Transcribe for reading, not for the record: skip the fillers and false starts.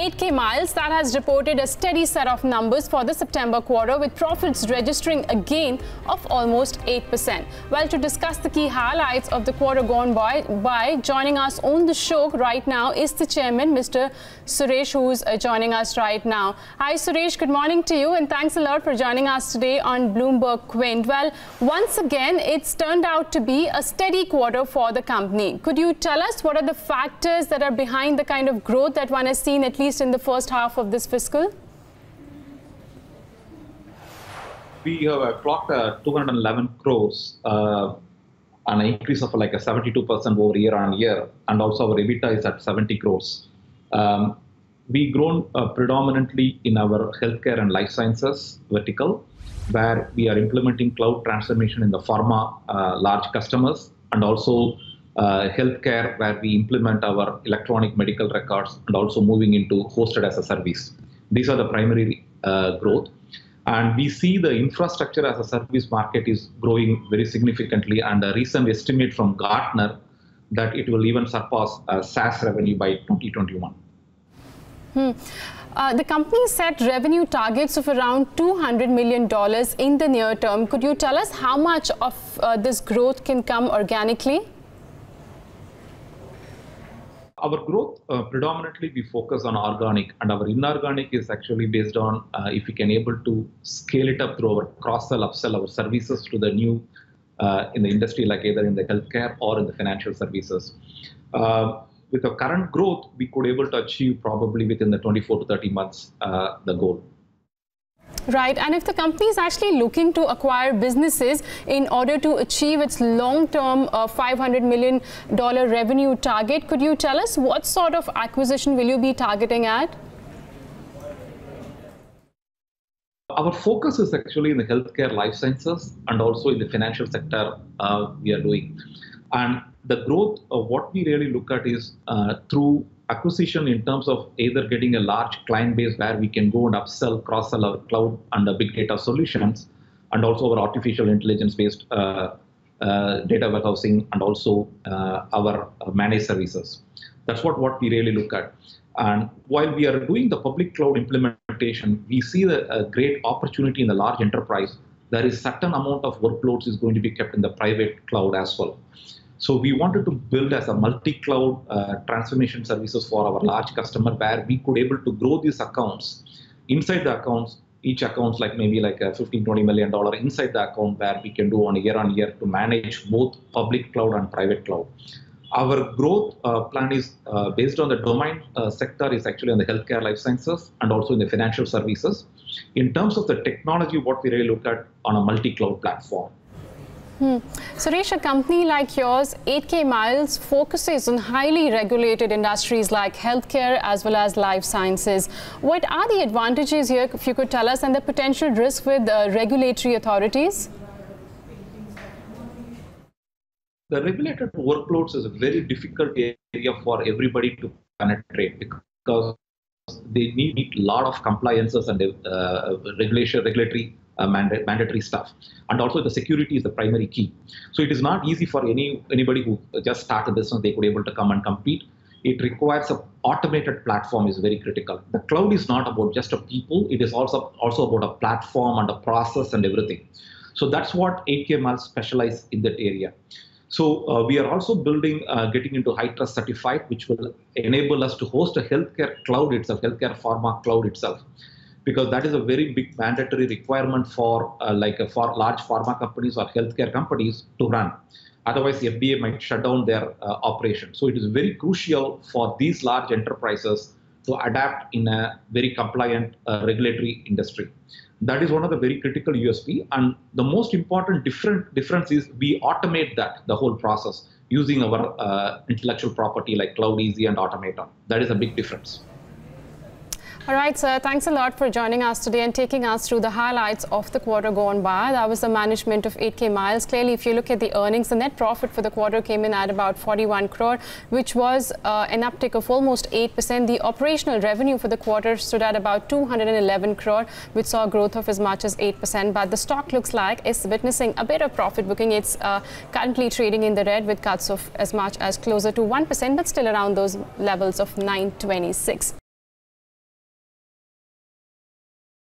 8K Miles, that has reported a steady set of numbers for the September quarter, with profits registering a gain of almost 8%. Well, to discuss the key highlights of the quarter gone by, joining us on the show right now is the chairman, Mr. Suresh, who's joining us right now. Hi Suresh, good morning to you, and thanks a lot for joining us today on BloombergQuint. Well, once again, it's turned out to be a steady quarter for the company. Could you tell us what are the factors that are behind the kind of growth that one has seen, at least in the first half of this fiscal? We have clocked 211 crores, an increase of like a 72% over year on year, and also our EBITDA is at 70 crores. We've grown predominantly in our healthcare and life sciences vertical, where we are implementing cloud transformation in the pharma large customers, and also healthcare, where we implement our electronic medical records, and also moving into hosted as a service. These are the primary growth. And we see the infrastructure as a service market is growing very significantly, and a recent estimate from Gartner that it will even surpass SaaS revenue by 2021. The company set revenue targets of around $200 million in the near term. Could you tell us how much of this growth can come organically? Our growth, predominantly we focus on organic, and our inorganic is actually based on if we can able to scale it up through our cross-sell, upsell our services to the new in the industry, like either in the healthcare or in the financial services. With the current growth, we could able to achieve probably within the 24 to 30 months the goal. Right, and if the company is actually looking to acquire businesses in order to achieve its long-term $500 million revenue target, could you tell us what sort of acquisition will you be targeting at? Our focus is actually in the healthcare life sciences and also in the financial sector we are doing. And the growth of what we really look at is through acquisition in terms of either getting a large client base where we can go and upsell, cross-sell our cloud and the big data solutions, and also our artificial intelligence-based data warehousing, and also our managed services. That's what we really look at. And while we are doing the public cloud implementation, we see a great opportunity in the large enterprise. There is certain amount of workloads is going to be kept in the private cloud as well. So we wanted to build as a multi-cloud transformation services for our large customer, where we could able to grow these accounts. Inside the accounts, each account's like maybe like a $15–20 million inside the account, where we can do on a year to manage both public cloud and private cloud. Our growth plan is based on the domain sector is actually on the healthcare life sciences and also in the financial services. In terms of the technology, what we really look at on a multi-cloud platform. Suresh, a company like yours, 8K Miles, focuses on highly regulated industries like healthcare as well as life sciences. What are the advantages here, if you could tell us, and the potential risk with regulatory authorities? The regulated workloads is a very difficult area for everybody to penetrate, because they need a lot of compliances and regulatory mandatory stuff, and also the security is the primary key. So it is not easy for anybody who just start a business, they could able to come and compete. It requires an automated platform is very critical. The cloud is not about just a people, it is also about a platform and a process and everything. So that's what 8K Miles specialize in that area. So we are also building, getting into High Trust certified, which will enable us to host a healthcare cloud itself, healthcare pharma cloud itself, because that is a very big mandatory requirement for for large pharma companies or healthcare companies to run. Otherwise, the FDA might shut down their operation. So it is very crucial for these large enterprises to adapt in a very compliant regulatory industry. That is one of the very critical USP. And the most important difference is we automate the whole process using our intellectual property like Cloud Easy and Automator. That is a big difference. All right, sir. Thanks a lot for joining us today and taking us through the highlights of the quarter gone by. That was the management of 8K Miles. Clearly, if you look at the earnings, the net profit for the quarter came in at about 41 crore, which was an uptick of almost 8%. The operational revenue for the quarter stood at about 211 crore, which saw a growth of as much as 8%. But the stock looks like it's witnessing a bit of profit booking. It's currently trading in the red with cuts of as much as closer to 1%, but still around those levels of 926.